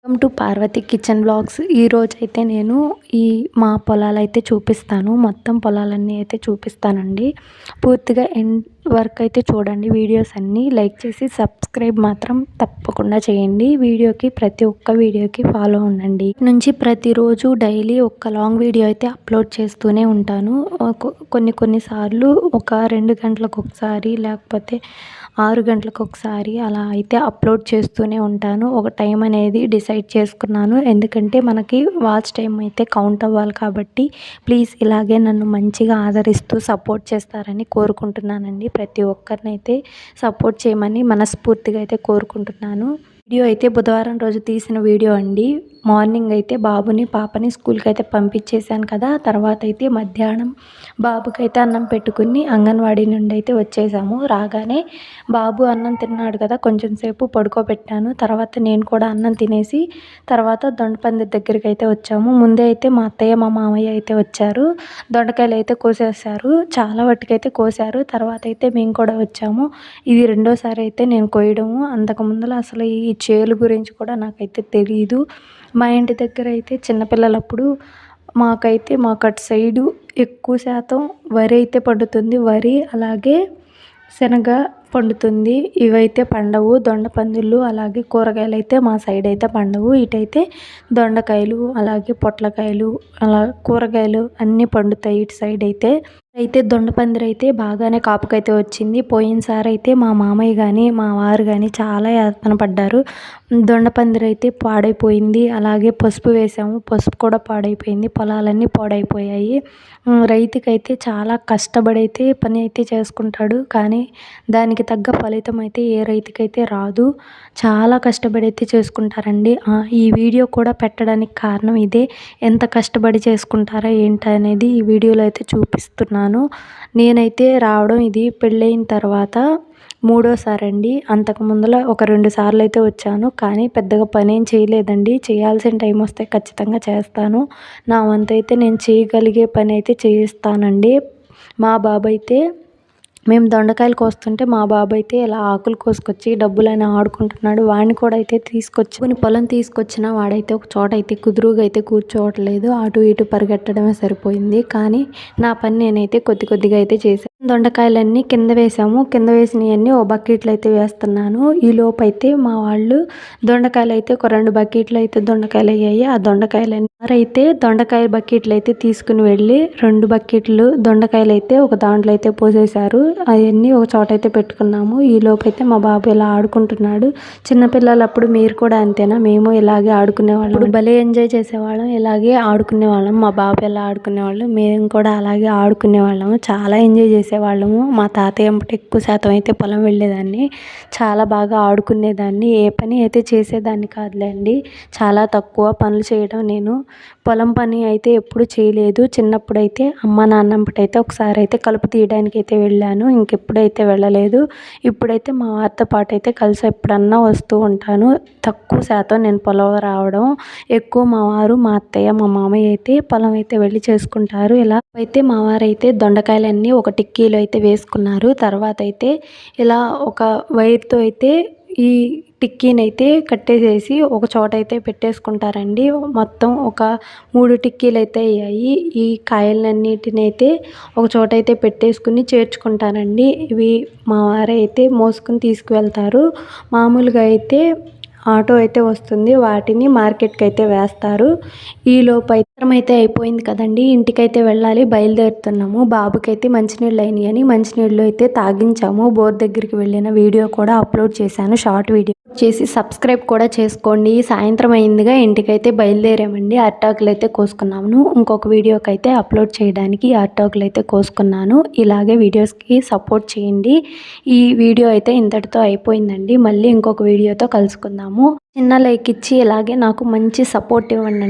Welcome to Parvati kitchen blogs. ఈరోజైతే నేను మా పొలాలైతే చూపిస్తాను. మొత్తం పొలాలన్నీ అయితే చూపిస్తానండి. పూర్తిగా ఎండ్ వరకు అయితే చూడండి. వీడియోస్ అన్నీ లైక్ చేసి సబ్స్క్రైబ్ మాత్రం తప్పకుండా చేయండి. ప్రతి ఒక్క వీడియోకి ఫాలో ఉండండి. నుంచి ప్రతిరోజు డైలీ ఒక లాంగ్ వీడియో అయితే అప్లోడ్ చేస్తూనే ఉంటాను. కొన్నిసార్లు ఒక 2 గంటలకు ఒకసారి, లేకపోతే 6 గంటలకు ఒకసారి అలా అయితే అప్లోడ్ చేస్తూనే ఉంటాను. ఒక టైం అనేది డిసైడ్ చేసుకున్నాను. ఎందుకంటే మనకి వాచ్ టైం అయితే కౌంట్ అవ్వాలి కాబట్టి ప్లీజ్ ఇలాగే నన్ను మంచిగా ఆదరిస్తూ సపోర్ట్ చేస్తారని కోరుకుంటున్నానండి. ప్రతి ఒక్కరినైతే సపోర్ట్ చేయమని మనస్ఫూర్తిగా అయితే కోరుకుంటున్నాను. వీడియో అయితే బుధవారం రోజు తీసిన వీడియో అండి. మార్నింగ్ అయితే బాబుని పాపని స్కూల్కి అయితే పంపించేశాను కదా. తర్వాత అయితే మధ్యాహ్నం బాబుకి అయితే అన్నం పెట్టుకుని అంగన్వాడీ నుండి అయితే వచ్చేసాము. రాగానే బాబు అన్నం తిన్నాడు కదా, కొంచెం సేపు పడుకోబెట్టాను. తర్వాత నేను కూడా అన్నం తినేసి తర్వాత దొండపందిరి దగ్గరికి అయితే వచ్చాము. ముందే అయితే మా అత్తయ్య మా మామయ్య అయితే వచ్చారు. దొండకాయలు అయితే కోసేసారు. చాలా వాటికైతే కోసారు. తర్వాత అయితే మేము కూడా వచ్చాము. ఇది రెండోసారి అయితే నేను కోయడము. అంతకు ముందర అసలు ఈ చేలు గురించి కూడా నాకైతే తెలియదు. మా ఇంటి దగ్గర అయితే చిన్నపిల్లలప్పుడు మాకు అటు సైడు ఎక్కువ శాతం వరి అయితే పండుతుంది. వరి అలాగే శనగ పండుతుంది. ఇవైతే పండవు. దొండపందులు అలాగే కూరగాయలు అయితే మా సైడ్ అయితే పండవు. ఇటైతే దొండకాయలు అలాగే పొట్లకాయలు అలా కూరగాయలు అన్నీ పండుతాయి ఇటు సైడ్ అయితే దొండపందిరి అయితే బాగానే కాపుకైతే వచ్చింది. పోయినసారి అయితే మా మామయ్య కానీ మా వారు కానీ చాలా యాతన పడ్డారు. దొండపందిరి అయితే పాడైపోయింది. అలాగే పసుపు వేసాము, పసుపు కూడా పాడైపోయింది. పొలాలన్నీ పాడైపోయాయి. రైతుకైతే చాలా కష్టపడి అయితే పని అయితే చేసుకుంటాడు. కానీ దానికి తగ్గ ఫలితం అయితే ఏ రైతుకైతే రాదు. చాలా కష్టపడి అయితే చేసుకుంటారండి. ఈ వీడియో కూడా పెట్టడానికి కారణం ఇదే. ఎంత కష్టపడి చేసుకుంటారా ఏంటనేది ఈ వీడియోలో అయితే చూపిస్తున్నాను. నేనైతే రావడం ఇది పెళ్ళైన తర్వాత 3వసారి అండి. అంతకు ముందర ఒక 2 సార్లు అయితే వచ్చాను. కానీ పెద్దగా పని ఏం చేయలేదండి. చేయాల్సిన టైం వస్తే ఖచ్చితంగా చేస్తాను. నా వంతు అయితే నేను చేయగలిగే పని అయితే చేయిస్తానండి. మా బాబు అయితే మేము దొండకాయలు కోస్తుంటే మా బాబు అయితే ఇలా ఆకులు కోసుకొచ్చి డబ్బులని ఆడుకుంటున్నాడు. వాడిని కూడా అయితే తీసుకొచ్చి పొలం తీసుకొచ్చిన వాడైతే ఒక చోట అయితే కుదురుగా అయితే కూర్చోవట్లేదు. అటు ఇటు పరిగెట్టడమే సరిపోయింది. కానీ నా పని నేనైతే కొద్దిగా అయితే చేశాను. దొండకాయలన్నీ కింద వేసాము. కింద వేసినవన్నీ ఓ బకెట్లు అయితే వేస్తున్నాను. ఈ లోపు అయితే మా వాళ్ళు దొండకాయలు అయితే ఒక 2 బకెట్లు అయితే దొండకాయలు అయ్యాయి. ఆ దొండకాయలన్నీ అయితే దొండకాయ బకెట్లు అయితే తీసుకుని వెళ్ళి 2 బకెట్లు దొండకాయలు అయితే ఒక దాంట్లో అయితే పోసేశారు. అవన్నీ ఒక చోట అయితే పెట్టుకున్నాము. ఈ లోపు అయితే మా బాబు ఇలా ఆడుకుంటున్నాడు. చిన్నపిల్లలప్పుడు మీరు కూడా అంతేనా? మేము ఇలాగే ఆడుకునేవాళ్ళం. భలే ఎంజాయ్ చేసేవాళ్ళం. ఇలాగే ఆడుకునేవాళ్ళం. మా బాబు ఎలా ఆడుకునేవాళ్ళు, మేము కూడా అలాగే ఆడుకునేవాళ్ళము. చాలా ఎంజాయ్ చేసేవాళ్ళము. మా తాతయ్య అమ్మట ఎక్కువ శాతం అయితే పొలం వెళ్ళేదాన్ని. చాలా బాగా ఆడుకునేదాన్ని. ఏ పని అయితే చేసేదాన్ని కాదులేండి. చాలా తక్కువ పనులు చేయడం. నేను పొలం పని అయితే ఎప్పుడు చేయలేదు. చిన్నప్పుడైతే అమ్మ నాన్నమ్మటైతే ఒకసారి అయితే కలుపు తీయడానికి అయితే వెళ్ళాను. ఇంకెప్పుడైతే వెళ్ళలేదు. ఇప్పుడైతే మా వారితో పాటు అయితే కలిసి ఎప్పుడన్నా వస్తూ ఉంటాను. తక్కువ శాతం నేను పొలం రావడం. ఎక్కువ మా వారు, మా అత్తయ్య, మా మామయ్య అయితే పొలం అయితే వెళ్ళి చేసుకుంటారు. ఇలా అయితే మా వారైతే దొండకాయలన్నీ ఒక టిక్కీలో అయితే వేసుకున్నారు. తర్వాత అయితే ఇలా ఒక వైర్తో అయితే ఈ టిక్కీని అయితే కట్టేసేసి ఒక చోట అయితే పెట్టేసుకుంటారండి. మొత్తం ఒక 3 టిక్కీలు అయితే అయ్యాయి. ఈ కాయలన్నిటిని అయితే ఒక చోట అయితే పెట్టేసుకుని చేర్చుకుంటారండి. ఇవి మా వారే అయితే మోసుకుని తీసుకువెళ్తారు. మామూలుగా అయితే ఆటో అయితే వస్తుంది. వాటిని మార్కెట్కి అయితే వేస్తారు. ఈలోపు అయితే అయిపోయింది కదండి. ఇంటికైతే వెళ్ళాలి. బయలుదేరుతున్నాము. బాబుకైతే మంచినీళ్ళు అయినాయని మంచినీళ్ళు అయితే తాగించాము. బోర్ దగ్గరికి వెళ్ళిన వీడియో కూడా అప్లోడ్ చేశాను. షార్ట్ వీడియో చేసి సబ్స్క్రైబ్ కూడా చేసుకోండి. సాయంత్రం అయిందిగా ఇంటికైతే బయలుదేరామండి. అరిటాకులు అయితే కోసుకున్నాము. ఇంకొక వీడియోకి అయితే అప్లోడ్ చేయడానికి అరిటాకులు అయితే కోసుకున్నాను. ఇలాగే వీడియోస్కి సపోర్ట్ చేయండి. ఈ వీడియో అయితే ఇంతటితో అయిపోయిందండి. మళ్ళీ ఇంకొక వీడియోతో కలుసుకుందాము. చిన్న లైక్ ఇచ్చి ఇలాగే నాకు మంచి సపోర్ట్ ఇవ్వండి.